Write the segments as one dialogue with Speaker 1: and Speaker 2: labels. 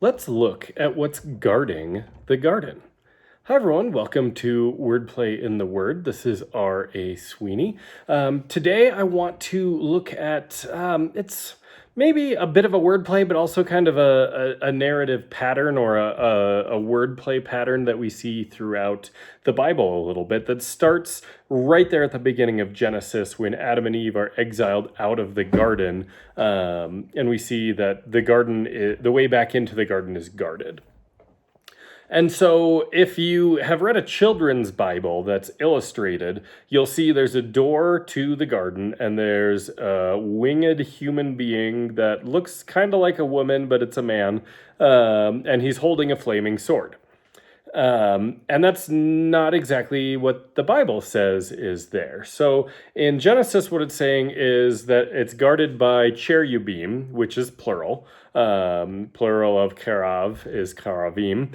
Speaker 1: Let's look at what's guarding the garden. Hi, everyone. Welcome to Wordplay in the Word. This is R.A. Sweeney. Today, I want to look at it's maybe a bit of a wordplay, but also kind of a narrative pattern or a wordplay pattern that we see throughout the Bible a little bit that starts right there at the beginning of Genesis when Adam and Eve are exiled out of the garden. And we see that the way back into the garden is guarded. And so, if you have read a children's Bible that's illustrated, you'll see there's a door to the garden, and there's a winged human being that looks kind of like a woman, but it's a man, and he's holding a flaming sword. And that's not exactly what the Bible says is there. So in Genesis, what it's saying is that it's guarded by cherubim, which is plural. Plural of kerav is Kheruvim.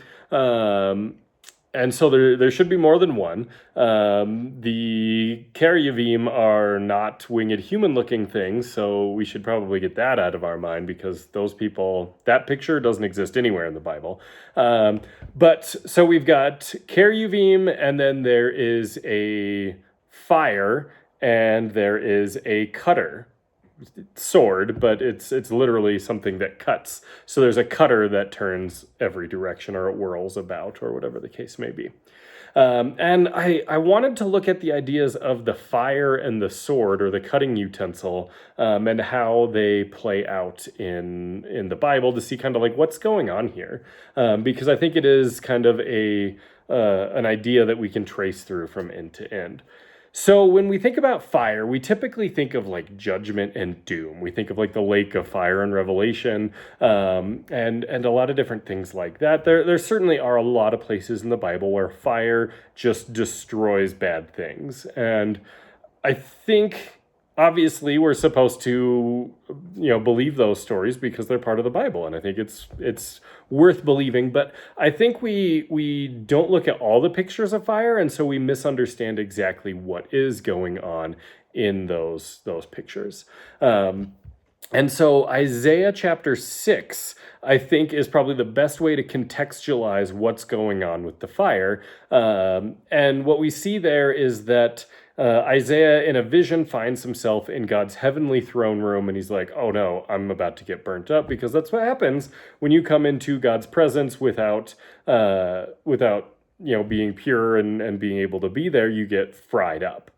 Speaker 1: And so there should be more than one. The Kheruvim are not winged human-looking things, so we should probably get that out of our mind because that picture doesn't exist anywhere in the Bible. But so we've got Kheruvim, and then there is a fire, and there is a cutter. Sword, but it's literally something that cuts. So there's a cutter that turns every direction, or it whirls about, or whatever the case may be. And I wanted to look at the ideas of the fire and the sword, or the cutting utensil, and how they play out in the Bible to see kind of like what's going on here, because I think it is kind of an idea that we can trace through from end to end. So when we think about fire, we typically think of like judgment and doom. We think of like the lake of fire in Revelation, and a lot of different things like that. There certainly are a lot of places in the Bible where fire just destroys bad things. And I think obviously we're supposed to believe those stories because they're part of the Bible, and I think it's worth believing. But I think we don't look at all the pictures of fire, and so we misunderstand exactly what is going on in those pictures. And so Isaiah chapter 6, I think, is probably the best way to contextualize what's going on with the fire. And what we see there is that Isaiah, in a vision, finds himself in God's heavenly throne room, and he's like, oh no, I'm about to get burnt up, because that's what happens when you come into God's presence without being pure and being able to be there. You get fried up.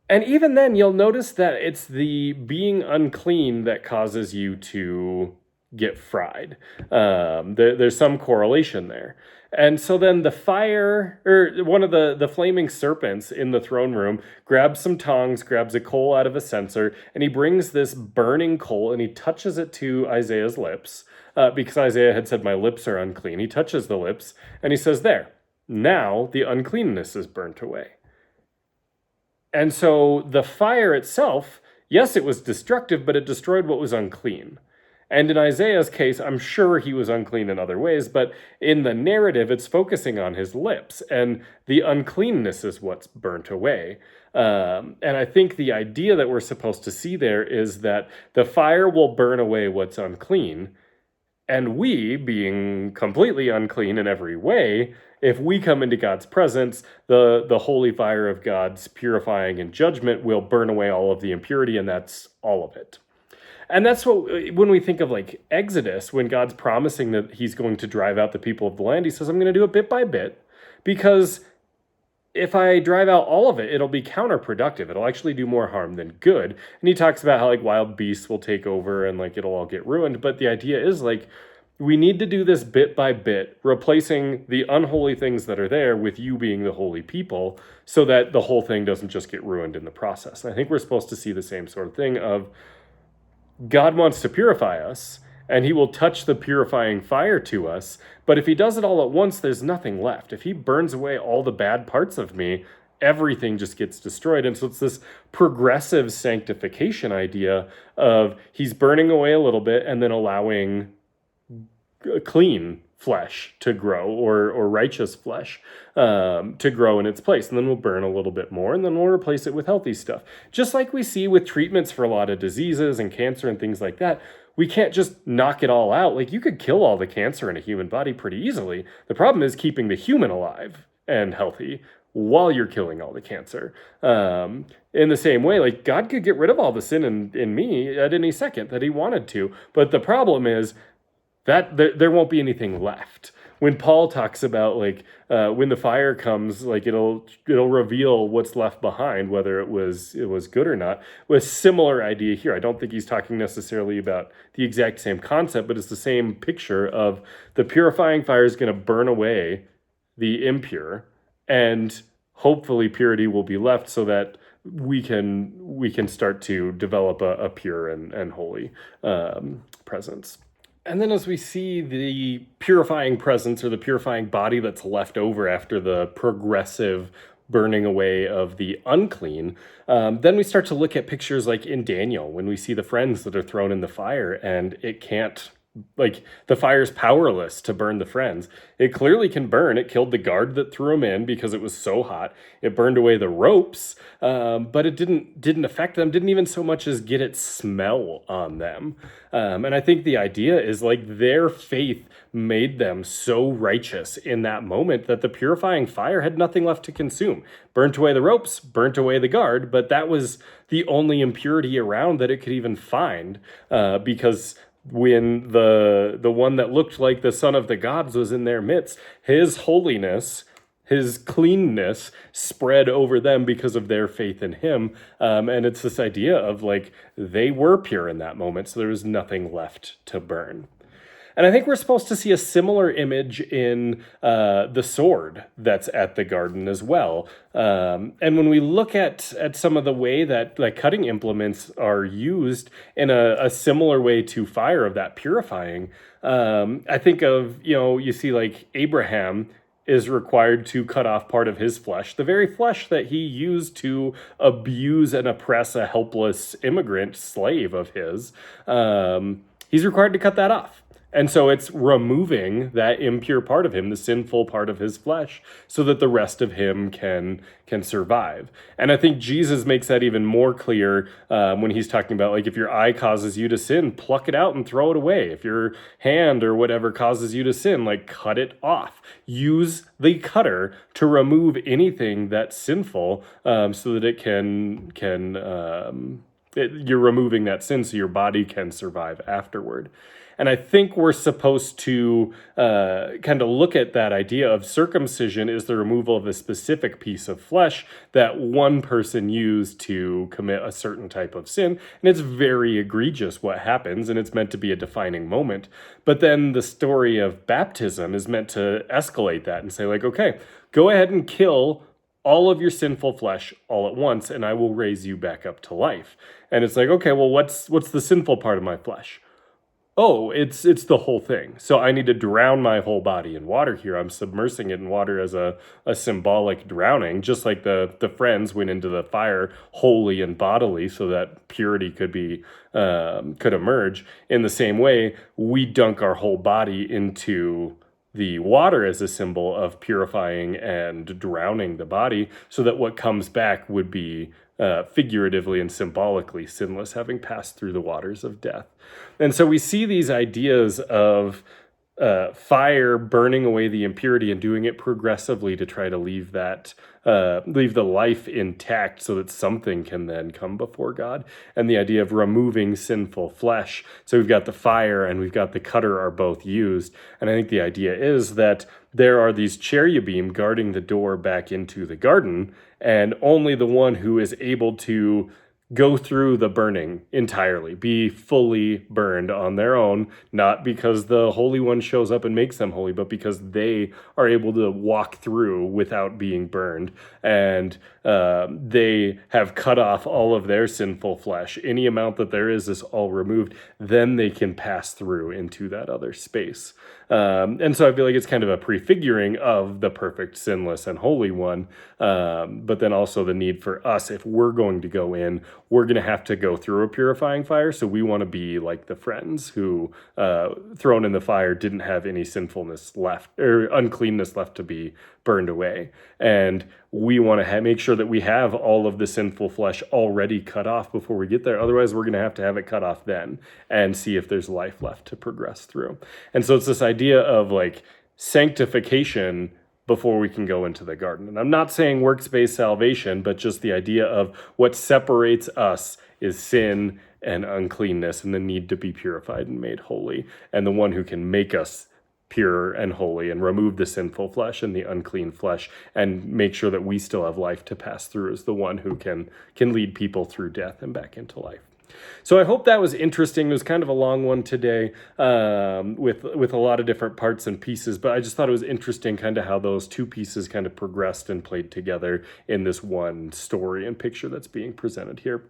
Speaker 1: And even then, you'll notice that it's the being unclean that causes you to get fried. There's some correlation there. And so then the fire, or one of the flaming serpents in the throne room, grabs some tongs, grabs a coal out of a censer, and he brings this burning coal and he touches it to Isaiah's lips, because Isaiah had said, my lips are unclean. He touches the lips and he says, there, now the uncleanness is burnt away. And so the fire itself, yes, it was destructive, but it destroyed what was unclean. And in Isaiah's case, I'm sure he was unclean in other ways, but in the narrative, it's focusing on his lips, and the uncleanness is what's burnt away. And I think the idea that we're supposed to see there is that the fire will burn away what's unclean, and we, being completely unclean in every way, if we come into God's presence, the holy fire of God's purifying and judgment will burn away all of the impurity, and that's all of it. And that's what, when we think of like Exodus, when God's promising that he's going to drive out the people of the land, he says, I'm going to do it bit by bit, because if I drive out all of it, it'll be counterproductive. It'll actually do more harm than good. And he talks about how like wild beasts will take over and like it'll all get ruined. But the idea is like, we need to do this bit by bit, replacing the unholy things that are there with you being the holy people, so that the whole thing doesn't just get ruined in the process. And I think we're supposed to see the same sort of thing of God wants to purify us, and he will touch the purifying fire to us. But if he does it all at once, there's nothing left. If he burns away all the bad parts of me, everything just gets destroyed. And so it's this progressive sanctification idea of he's burning away a little bit and then allowing clean flesh to grow, or righteous flesh to grow in its place. And then we'll burn a little bit more, and then we'll replace it with healthy stuff. Just like we see with treatments for a lot of diseases and cancer and things like that, we can't just knock it all out. Like, you could kill all the cancer in a human body pretty easily. The problem is keeping the human alive and healthy while you're killing all the cancer. In the same way, like, God could get rid of all the sin in me at any second that he wanted to. But the problem is that there won't be anything left. When Paul talks about, like, when the fire comes, like, it'll reveal what's left behind, whether it was good or not. With similar idea here. I don't think he's talking necessarily about the exact same concept, but it's the same picture of the purifying fire is going to burn away the impure, and hopefully purity will be left, so that we can start to develop a pure and holy presence. And then as we see the purifying presence, or the purifying body that's left over after the progressive burning away of the unclean, then we start to look at pictures like in Daniel, when we see the friends that are thrown in the fire, and it can't, like, the fire's powerless to burn the friends. It clearly can burn. It killed the guard that threw him in because it was so hot. It burned away the ropes, but it didn't affect them, didn't even so much as get its smell on them. And I think the idea is, like, their faith made them so righteous in that moment that the purifying fire had nothing left to consume. Burnt away the ropes, burnt away the guard, but that was the only impurity around that it could even find, because when the one that looked like the son of the gods was in their midst, his holiness, his cleanness spread over them because of their faith in him. And it's this idea of, like, they were pure in that moment, so there was nothing left to burn. And I think we're supposed to see a similar image in the sword that's at the garden as well. And when we look at some of the way that, like, cutting implements are used in a similar way to fire, of that purifying, I think of, you see, like, Abraham is required to cut off part of his flesh, the very flesh that he used to abuse and oppress a helpless immigrant slave of his. He's required to cut that off. And so it's removing that impure part of him, the sinful part of his flesh, so that the rest of him can survive. And I think Jesus makes that even more clear when he's talking about, like, if your eye causes you to sin, pluck it out and throw it away. If your hand or whatever causes you to sin, like, cut it off. Use the cutter to remove anything that's sinful, so that it you're removing that sin so your body can survive afterward. And I think we're supposed to kind of look at that idea of circumcision is the removal of a specific piece of flesh that one person used to commit a certain type of sin. And it's very egregious what happens, and it's meant to be a defining moment. But then the story of baptism is meant to escalate that and say, like, okay, go ahead and kill all of your sinful flesh all at once, and I will raise you back up to life. And it's like, okay, well, what's the sinful part of my flesh? Oh, it's the whole thing. So I need to drown my whole body in water here. I'm submersing it in water as a symbolic drowning, just like the friends went into the fire wholly and bodily so that purity could emerge. In the same way, we dunk our whole body into the water as a symbol of purifying and drowning the body, so that what comes back would be figuratively and symbolically sinless, having passed through the waters of death. And so we see these ideas of fire burning away the impurity and doing it progressively to try to leave the life intact so that something can then come before God. And the idea of removing sinful flesh. So we've got the fire and we've got the cutter are both used. And I think the idea is that there are these cherubim guarding the door back into the garden, and only the one who is able to go through the burning entirely, be fully burned on their own, not because the Holy One shows up and makes them holy, but because they are able to walk through without being burned. And they have cut off all of their sinful flesh. Any amount that there is all removed. Then they can pass through into that other space. And so I feel like it's kind of a prefiguring of the perfect, sinless, and holy one. But then also the need for us, if we're going to go in, we're going to have to go through a purifying fire. So we want to be like the friends who, thrown in the fire, didn't have any sinfulness left or uncleanness left to be burned away. And we want to make sure that we have all of the sinful flesh already cut off before we get there. Otherwise, we're going to have it cut off then and see if there's life left to progress through. And so it's this idea of like sanctification before we can go into the garden. And I'm not saying works-based salvation, but just the idea of what separates us is sin and uncleanness and the need to be purified and made holy. And the one who can make us pure and holy and remove the sinful flesh and the unclean flesh and make sure that we still have life to pass through is the one who can lead people through death and back into life. So I hope that was interesting. It was kind of a long one today, with a lot of different parts and pieces, but I just thought it was interesting kind of how those two pieces kind of progressed and played together in this one story and picture that's being presented here.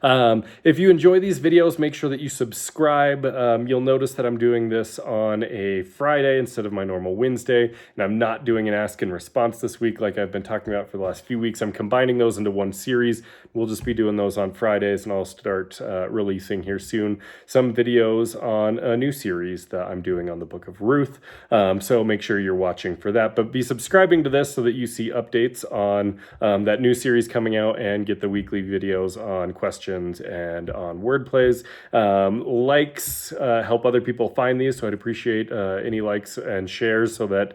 Speaker 1: If you enjoy these videos, make sure that you subscribe. You'll notice that I'm doing this on a Friday instead of my normal Wednesday, and I'm not doing an ask and response this week like I've been talking about for the last few weeks. I'm combining those into one series. We'll just be doing those on Fridays, and I'll start releasing here soon some videos on a new series that I'm doing on the book of Ruth. So make sure you're watching for that, but be subscribing to this so that you see updates on that new series coming out and get the weekly videos on questions and on Wordplays. Likes help other people find these, so I'd appreciate any likes and shares so that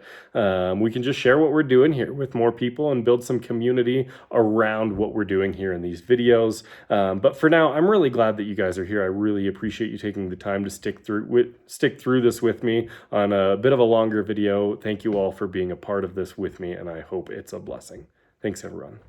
Speaker 1: we can just share what we're doing here with more people and build some community around what we're doing here in these videos. But for now, I'm really glad that you guys are here. I really appreciate you taking the time to stick through this with me on a bit of a longer video. Thank you all for being a part of this with me, and I hope it's a blessing. Thanks, everyone.